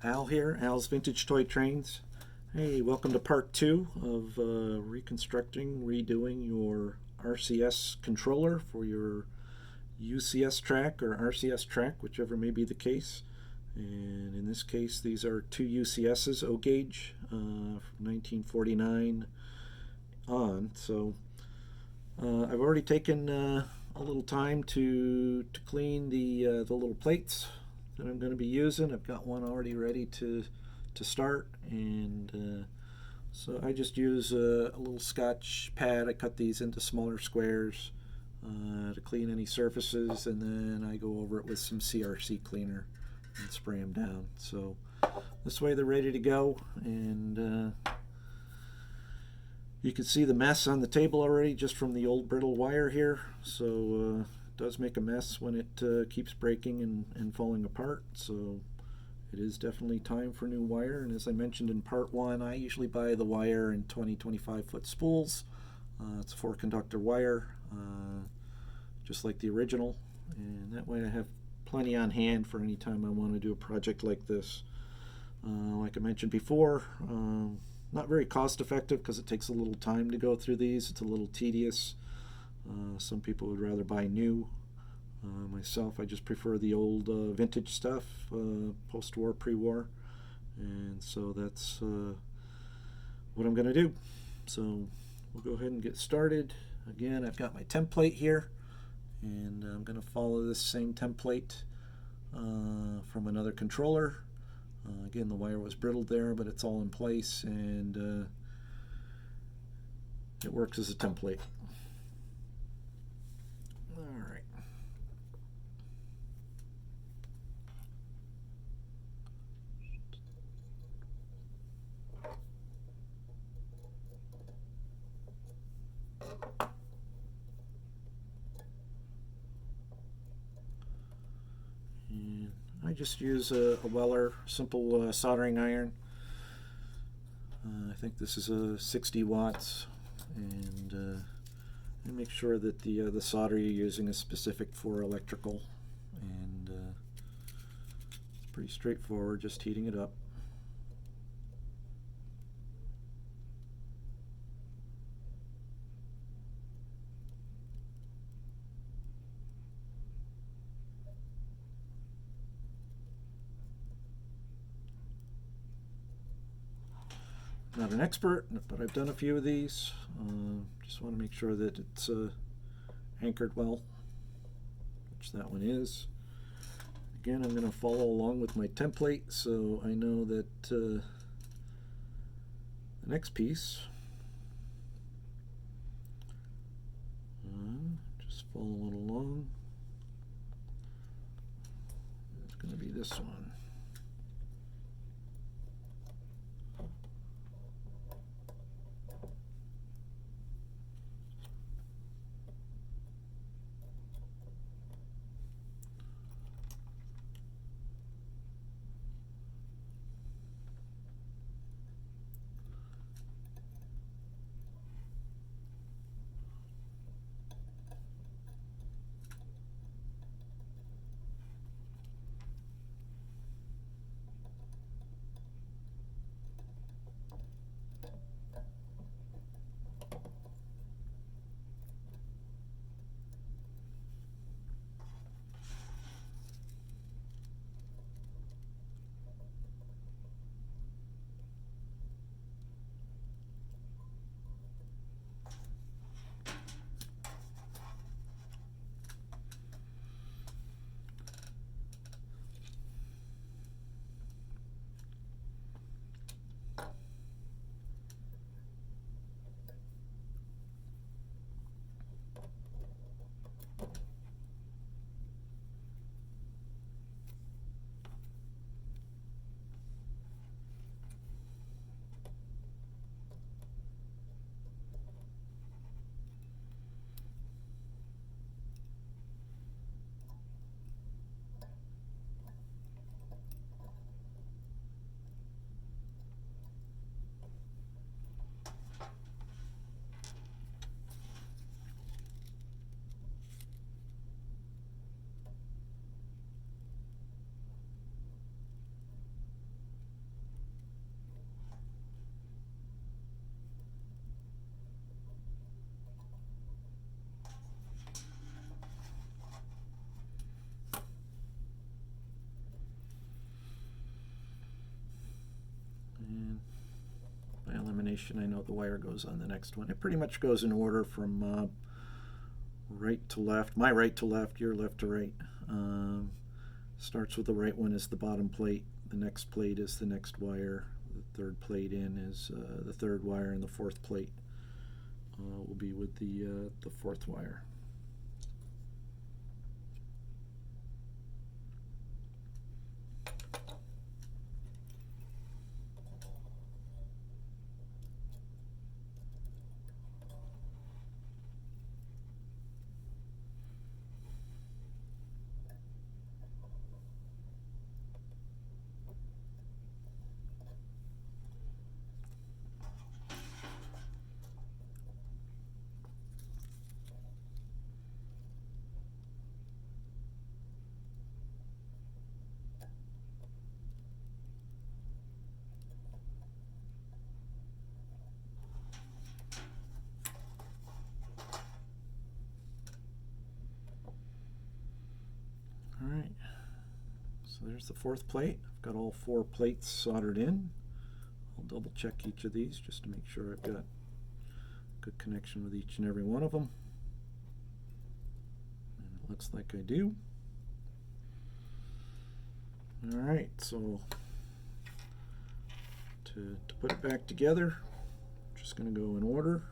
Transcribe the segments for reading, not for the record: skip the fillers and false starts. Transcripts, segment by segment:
Al here, Al's Vintage Toy Trains. Hey, welcome to part 2 of reconstructing, redoing your RCS controller for your UCS track or RCS track, whichever may be the case. And in this case, these are two UCSs, O-gauge, from 1949 on. So I've already taken a little time to clean the little plates that I'm going to be using. I've got one already ready to start, and so I just use a little Scotch pad. I cut these into smaller squares to clean any surfaces, and then I go over it with some CRC cleaner and spray them down. So this way they're ready to go, and you can see the mess on the table already just from the old brittle wire here. So it does make a mess when it keeps breaking and falling apart. So it is definitely time for new wire. And as I mentioned in part 1, I usually buy the wire in 20-25 foot spools. It's a 4-conductor wire, just like the original. And that way I have plenty on hand for any time I want to do a project like this. Like I mentioned before, not very cost effective because it takes a little time to go through these. It's a little tedious. Some people would rather buy new. Myself, I just prefer the old vintage stuff, post-war, pre-war, and so that's what I'm going to do. So we'll go ahead and get started. Again, I've got my template here, and I'm going to follow this same template from another controller. Again, the wire was brittled there, but it's all in place, and it works as a template. Alright. And I just use a Weller simple soldering iron. I think this is a 60 watts, and make sure that the solder you're using is specific for electrical, and it's pretty straightforward, just heating it up. Not an expert, but I've done a few of these. Just want to make sure that it's anchored well, which that one is. Again, I'm going to follow along with my template so I know that the next piece, just following along, it's going to be this one. combination. I know the wire goes on the next one. It pretty much goes in order from right to left. My right to left, your left to right. Starts with the right one is the bottom plate. The next plate is the next wire. The third plate in is the third wire, and the fourth plate will be with the fourth wire. Alright, so there's the fourth plate. I've got all 4 plates soldered in. I'll double check each of these just to make sure I've got good connection with each and every one of them. And it looks like I do. Alright, so to put it back together, I'm just going to go in order.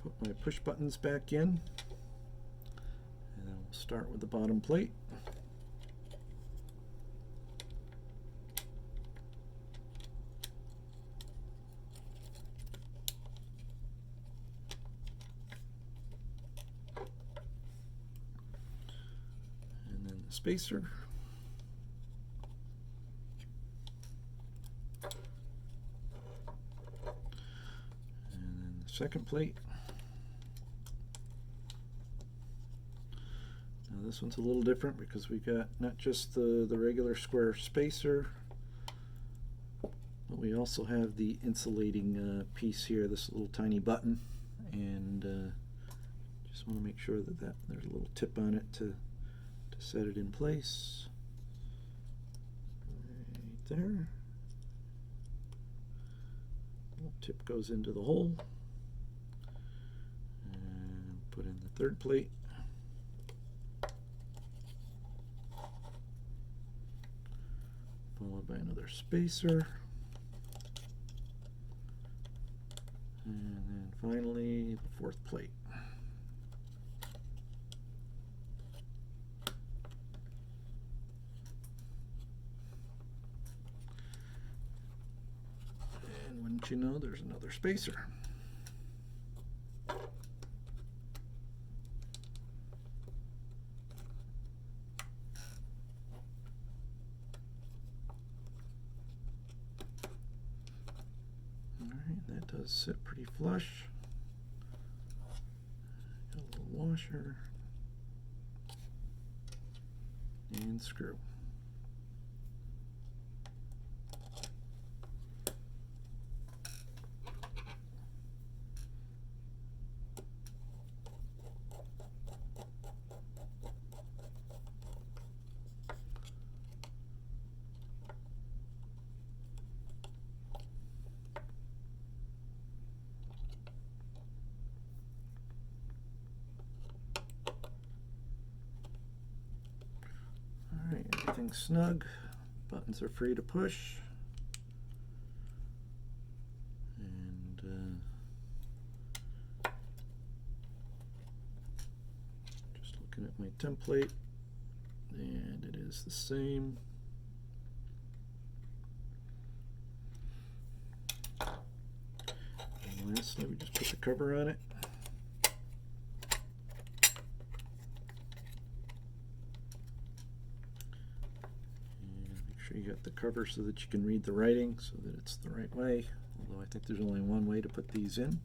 Put my push buttons back in. And then we'll start with the bottom plate. And then the spacer. And then the second plate. This one's a little different because we got not just the regular square spacer, but we also have the insulating piece here, this little tiny button, and just want to make sure that there's a little tip on it to set it in place. Right there. Little tip goes into the hole. And put in the third plate. Followed by another spacer, and then finally the fourth plate. And wouldn't you know, there's another spacer. That does sit pretty flush. Got a little washer and screw. Everything's snug. Buttons are free to push. And just looking at my template, and it is the same. And lastly, we just put the cover on it. You got the cover so that you can read the writing so that it's the right way, although I think there's only one way to put these in.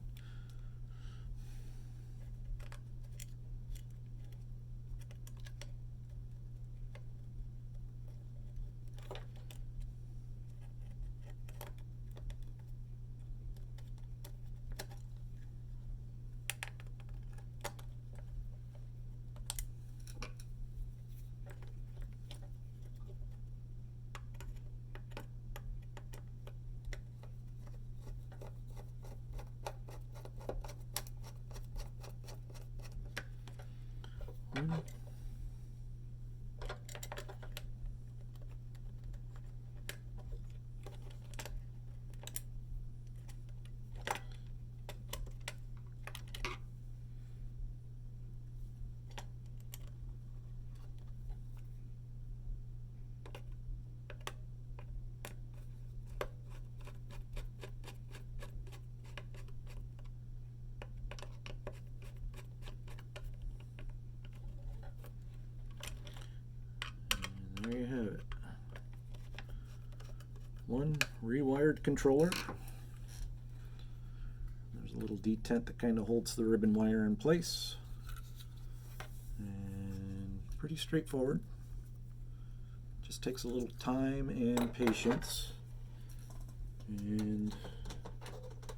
There you have it. One rewired controller. There's a little detent that kind of holds the ribbon wire in place. And pretty straightforward. Just takes a little time and patience. And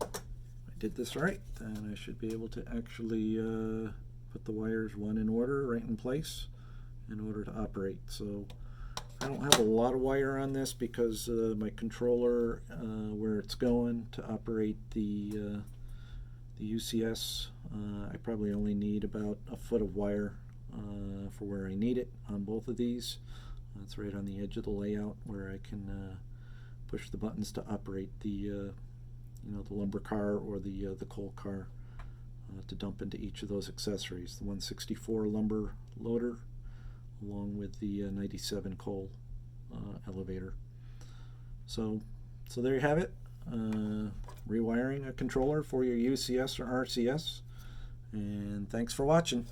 if I did this right, then I should be able to actually put the wires one in order, right in place, in order to operate. So I don't have a lot of wire on this because my controller, where it's going to operate the UCS, I probably only need about a foot of wire for where I need it on both of these. It's right on the edge of the layout where I can push the buttons to operate the the lumber car or the coal car to dump into each of those accessories. The 164 lumber loader, along with the 97 coal elevator. So there you have it. Rewiring a controller for your UCS or RCS. And thanks for watching.